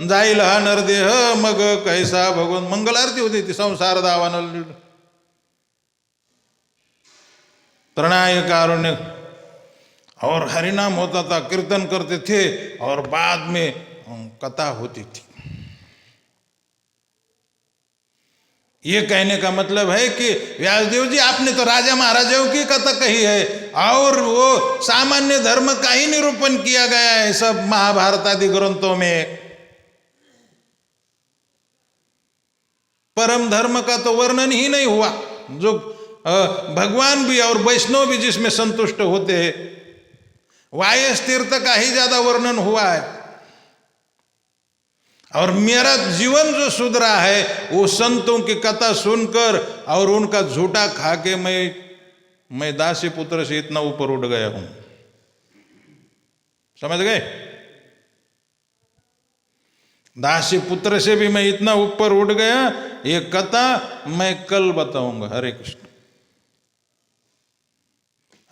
जाईल हा नरदेह मग कैसा भगवान. मंगल आरती होती थी, संसार दावान प्रणय कारुण्य और हरिनाम होता था, कीर्तन करते थे और बाद में कथा होती थी. ये कहने का मतलब है कि व्यासदेव जी आपने तो राजा महाराजाओं की कथा कही है और वो सामान्य धर्म का ही निरूपण किया गया है सब महाभारत आदि ग्रंथों में. परम धर्म का तो वर्णन ही नहीं हुआ, जो भगवान भी और वैष्णव भी जिसमें संतुष्ट होते हैं. वायस तीर्थ का ही ज्यादा वर्णन हुआ है. और मेरा जीवन जो सुधरा है वो संतों की कथा सुनकर और उनका झूठा खा के मैं दासी पुत्र से इतना ऊपर उठ गया हूं. समझ गए. दासी पुत्र से भी मैं इतना ऊपर उठ गया. ये कथा मैं कल बताऊंगा. हरे कृष्ण.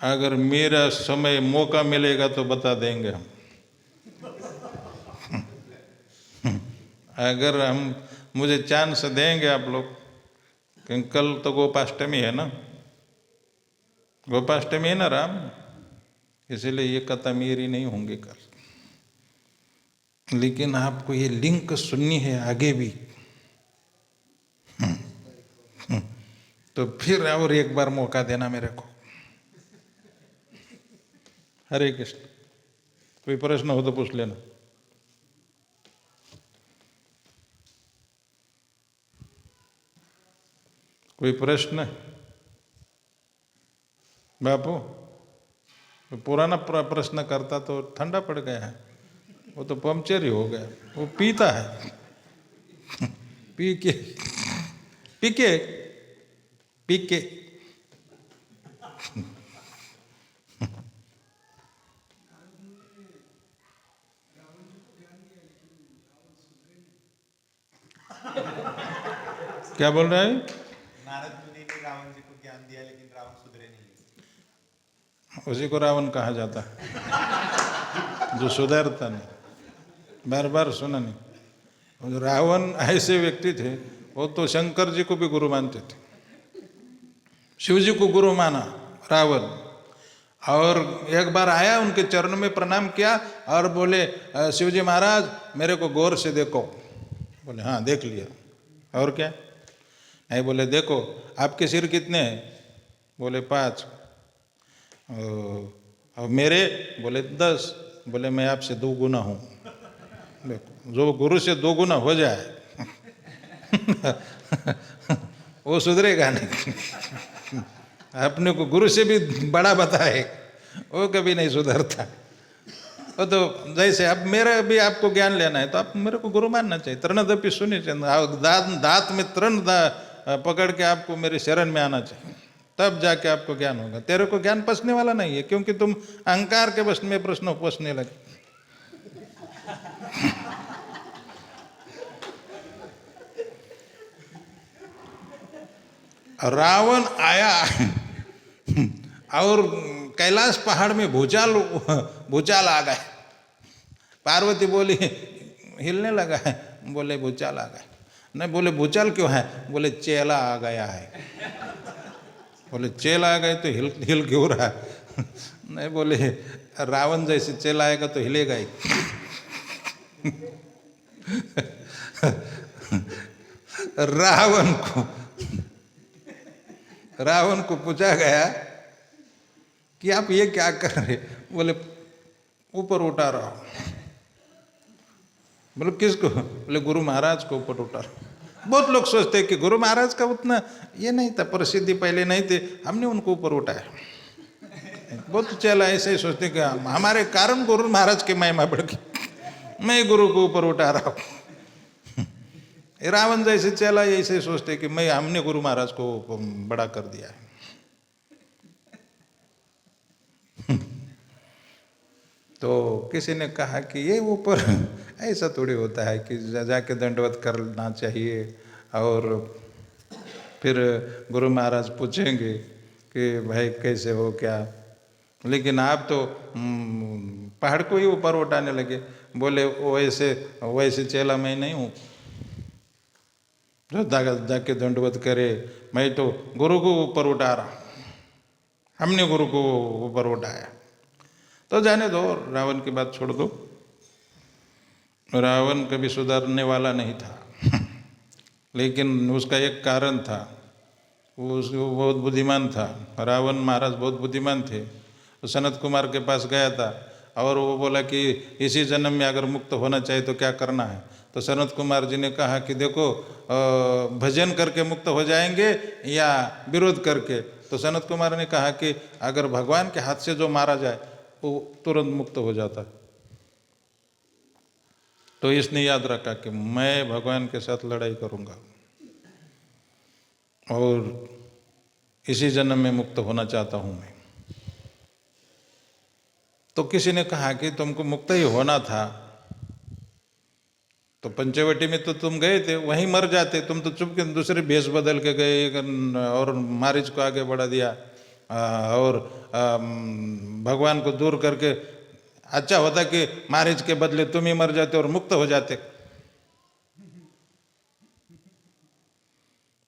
अगर मेरा समय मौका मिलेगा तो बता देंगे हम। अगर हम मुझे चांस देंगे आप लोग, क्योंकि कल तो गोपाष्टमी है ना, गोपाष्टमी है ना राम, इसलिए ये कथा मेरी नहीं होंगी कल। लेकिन आपको ये लिंक सुननी है आगे भी, तो फिर और एक बार मौका देना मेरे को। हरे कृष्ण। कोई प्रश्न हो तो पूछ लेना। कोई प्रश्न? बापू पुराना प्रश्न करता तो ठंडा पड़ गया है, वो तो पंक्चर ही हो गया। वो पीता है, पी के पी के पी के क्या बोल रहा है? नारद मुनि ने रावण जी को ज्ञान दिया लेकिन रावण सुधरे नहीं। उसी को रावण कहा जाता है, जो सुधरता नहीं, बार बार सुना नहीं। जो रावण ऐसे व्यक्ति थे, वो तो शंकर जी को भी गुरु मानते थे, शिव जी को गुरु माना रावण। और एक बार आया, उनके चरण में प्रणाम किया और बोले, शिव जी महाराज मेरे को गौर से देखो। बोले हाँ देख लिया। और क्या? नहीं, बोले देखो आपके सिर कितने हैं? बोले 5। और मेरे? बोले 10। बोले मैं आपसे 2 गुना हूँ। देखो, जो गुरु से 2 गुना हो जाए वो सुधरेगा नहीं। अपने को गुरु से भी बड़ा बताए, वो कभी नहीं सुधरता। वो तो जैसे अब मेरा भी आपको ज्ञान लेना है तो आप मेरे को गुरु मानना चाहिए। तृणदपि सुनि दांत में तृण पकड़ के आपको मेरे शरण में आना चाहिए, तब जाके आपको ज्ञान होगा। तेरे को ज्ञान पसने वाला नहीं है, क्योंकि तुम अहंकार के वश में प्रश्न पूछने लगे। रावण आया और कैलाश पहाड़ में भूचाल आ गए। पार्वती बोली हिलने लगा है। बोले भूचाल आ गए। नहीं, बोले भूचाल क्यों है? बोले चेला आ गया है। बोले चेला आ गए तो हिल क्यों रहा है? नहीं, बोले रावण जैसे चेला आएगा तो हिलेगा ही। रावण को पूछा गया कि आप ये क्या कर रहे? बोले ऊपर उठा रहा हूं। बोले किसको? बोले गुरु महाराज को ऊपर उठा रहा हूं। बहुत लोग सोचते हैं कि गुरु महाराज का उतना ये नहीं था, प्रसिद्धि पहले नहीं थे, हमने उनको ऊपर उठाया। बहुत चेला ऐसे ही सोचते कि हमारे कारण गुरु महाराज की महिमा बढ़ गई, मैं गुरु को ऊपर उठा रहा हूँ। रावण जैसे चेला ऐसे सोचते कि हमने गुरु महाराज को बड़ा कर दिया है। तो किसी ने कहा कि ये ऊपर ऐसा थोड़ी होता है कि जाके दंडवत करना चाहिए और फिर गुरु महाराज पूछेंगे कि भाई कैसे हो क्या। लेकिन आप तो पहाड़ को ही ऊपर उठाने लगे। बोले वैसे चेला मैं नहीं हूँ जो जाके दंडवत करे। मैं तो गुरु को ऊपर उठा रहा हूँ, हमने गुरु को ऊपर उठाया। तो जाने दो, रावण की बात छोड़ दो। रावण कभी सुधरने वाला नहीं था। लेकिन उसका एक कारण था, वो बहुत बुद्धिमान था। रावण महाराज बहुत बुद्धिमान थे। तो सनत कुमार के पास गया था और वो बोला कि इसी जन्म में अगर मुक्त होना चाहिए तो क्या करना है? तो सनत कुमार जी ने कहा कि देखो भजन करके मुक्त हो जाएंगे या विरोध करके। तो सनत कुमार ने कहा कि अगर भगवान के हाथ से जो मारा जाए वो तुरंत मुक्त हो जाता। तो इसने याद रखा कि मैं भगवान के साथ लड़ाई करूंगा और इसी जन्म में मुक्त होना चाहता हूं मैं। तो किसी ने कहा कि तुमको मुक्त ही होना था तो पंचवटी में तो तुम गए थे, वहीं मर जाते। तुम तो चुपके दूसरे भेष बदल के गए और मारीच को आगे बढ़ा दिया। और भगवान को दूर करके अच्छा होता कि मैरिज के बदले तुम ही मर जाते और मुक्त हो जाते।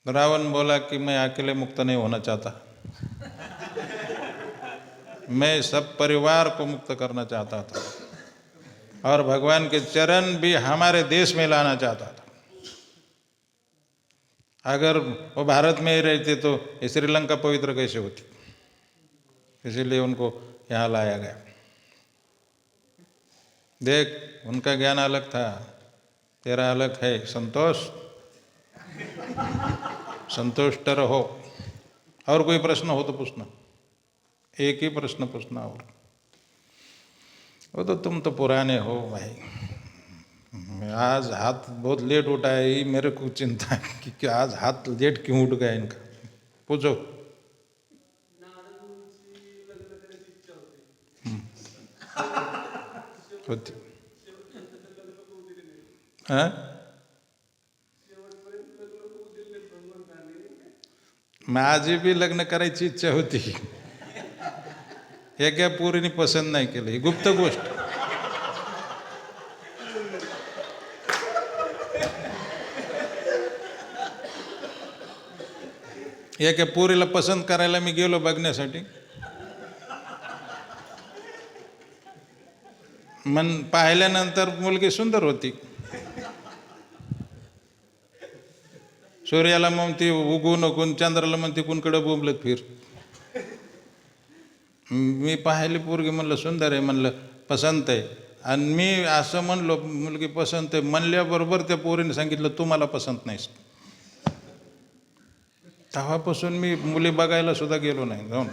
रावण बोला कि मैं अकेले मुक्त नहीं होना चाहता, मैं सब परिवार को मुक्त करना चाहता था और भगवान के चरण भी हमारे देश में लाना चाहता था। अगर वो भारत में ही रहते तो ये श्रीलंका पवित्र कैसे होती, इसीलिए उनको यहाँ लाया गया। देख, उनका ज्ञान अलग था, तेरा अलग है। संतुष्ट रहो। और कोई प्रश्न हो तो पूछना, एक ही प्रश्न पूछना। और वो तो तुम तो पुराने हो भाई, आज हाथ बहुत लेट उठा है, ये मेरे को चिंता है कि आज हाथ लेट क्यों उठ गया इनका। पूछो। होती हाँ, माझी बी लग्न करायची इच्छा होती, हे काय पोरीने पसंत नाही केलं, ही गुप्त गोष्ट। एका पोरीला पसंत करायला मी गेलो बघण्यासाठी, मन पाहिल्यानंतर मुलगी सुंदर होती। सूर्याला म्हणते उगू नको, चंद्राला म्हणते कुणकडे बोंबलत फिर। मी पाहिली पोरगी, म्हणलं सुंदर आहे, म्हणलं पसंत आहे, आणि मी असं म्हणलो मुलगी पसंत आहे म्हणल्याबरोबर त्या पोरीने सांगितलं तू मला पसंत नाहीस। तेव्हापासून मी मुली बघायला सुद्धा गेलो नाही, जाऊन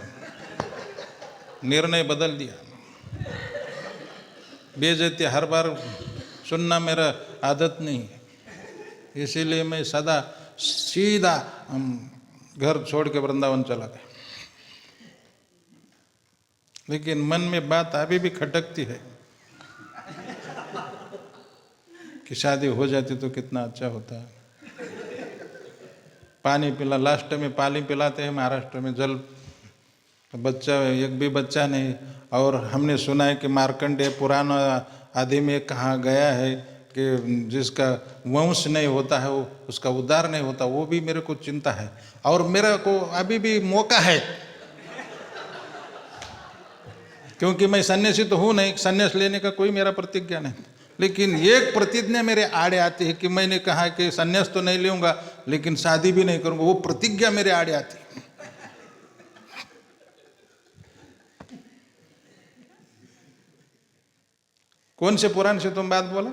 निर्णय बदल दिया। बेइज्जती हर बार सुनना मेरा आदत नहीं है, इसीलिए मैं सदा सीधा घर छोड़ के वृंदावन चला गया। लेकिन मन में बात अभी भी खटकती है कि शादी हो जाती तो कितना अच्छा होता। पानी पिला, लास्ट में पानी पिलाते हैं महाराष्ट्र में, जल बच्चा एक भी बच्चा नहीं। और हमने सुना है कि मार्कंडेय पुराण आदि में कहा गया है कि जिसका वंश नहीं होता है वो उसका उद्धार नहीं होता। वो भी मेरे को चिंता है, और मेरे को अभी भी मौका है, क्योंकि मैं सन्यासी तो हूँ नहीं, सन्यास लेने का कोई मेरा प्रतिज्ञा नहीं। लेकिन एक प्रतिज्ञा मेरे आड़े आती है कि मैंने कहा कि सन्यास तो नहीं लूँगा लेकिन शादी भी नहीं करूँगा, वो प्रतिज्ञा मेरे आड़े आती है। कौन से पुराण से तुम बात बोला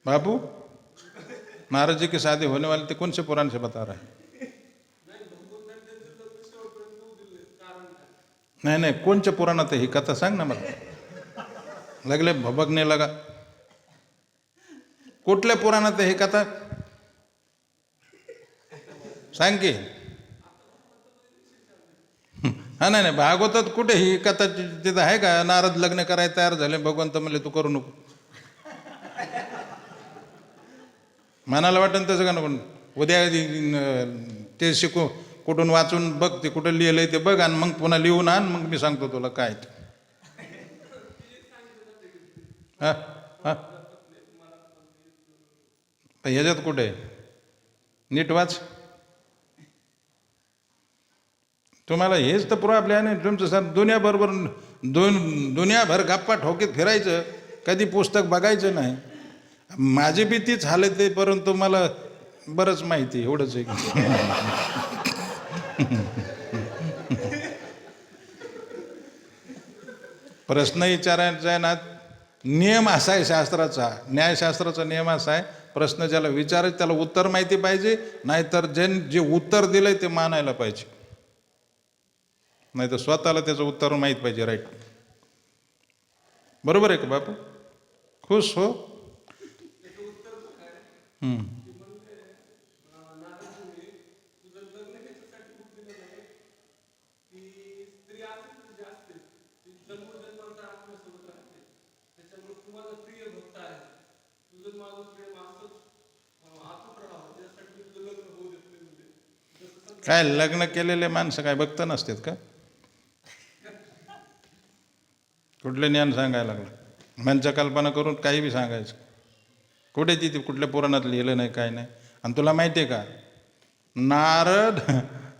बाबू? महाराज जी की शादी होने वाली थी, कौन से पुराण से बता रहे हैं? नहीं नहीं, कोणच्या पुराणात ही कथा सांग ना मला, लगले भबकने लगा। कुठल्या पुराणात ही कथा सांग की। हा नाही नाही, भागवतात कुठे ही कथा तिथं आहे का? नारद लग्न करायला तयार झाले, भगवंत म्हणले तू करू नको। मनाला वाटतं तसं का नको, उद्या ते शिकू, कुठून वाचून बघ, ते कुठं लिहिलंय ते बघ, आणि मग पुन्हा लिहून आण, मग मी सांगतो तुला काय ते। हा हा, ह्याच्यात कुठे नीट वाच। तुम्हाला हेच तर प्रॉब्लेम आहे, तुमचं सर दुनियाबरोबर दुनियाभर गप्पा ठोकीत फिरायचं, कधी पुस्तक बघायचं नाही। माझी बी तीच हालत आहे, परंतु मला बरंच माहिती आहे, एवढंच आहे। प्रश्न विचारायचा आहे ना, नियम असा आहे शास्त्राचा, न्यायशास्त्राचा नियम असा आहे, प्रश्न ज्याला विचारायचं त्याला उत्तर माहिती पाहिजे, नाहीतर जे उत्तर दिलंय ते मानायला पाहिजे, नाहीतर स्वतःला त्याचं उत्तर माहीत पाहिजे। राईट, बरोबर आहे का बापू? खुश हो। काय लग्न केलेले माणसं काय भक्त नसतात का? कुठले ज्ञान सांगायला लागलं? मंच कल्पना करून काही बी सांगायचं. कुठे ती कुठल्या पुराणात लिहिलं नाही, काय नाही. आणि तुला माहिती आहे का,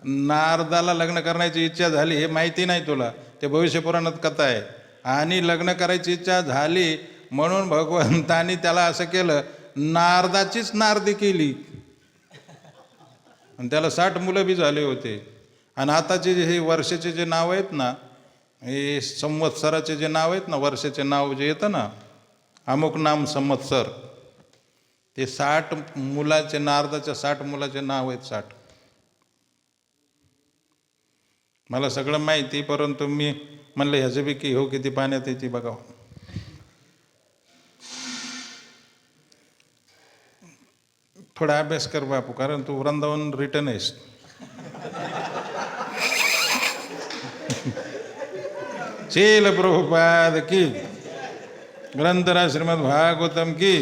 नारदाला लग्न करण्याची इच्छा झाली हे माहिती नाही तुला. ते भविष्य पुराणात कथा आहे. आणि लग्न करायची इच्छा झाली म्हणून भगवंतानी त्याला असं केलं, नारदाचीच नारदी केली. आणि त्याला 60 मुलं बी झाले होते. आणि आताचे जे हे वर्षाचे जे नाव आहेत ना, हे संवत्सराचे जे नाव आहेत ना, वर्षाचे नाव जे येतं ना, अमुक नाम संवत्सर, ते 60 मुलाचे, नारदाच्या 60 मुलाचे नाव आहेत. 60. मला सगळं माहिती, परंतु मी म्हणलं ह्याच्यापैकी हो किती पाण्यात याची बघावं. थोडा अभ्यास कर बापू, कारण तू वृंदावन रिटर्न आहेस. शील प्रभुपाद की, ग्रंथराज श्रीमद भागवतम की.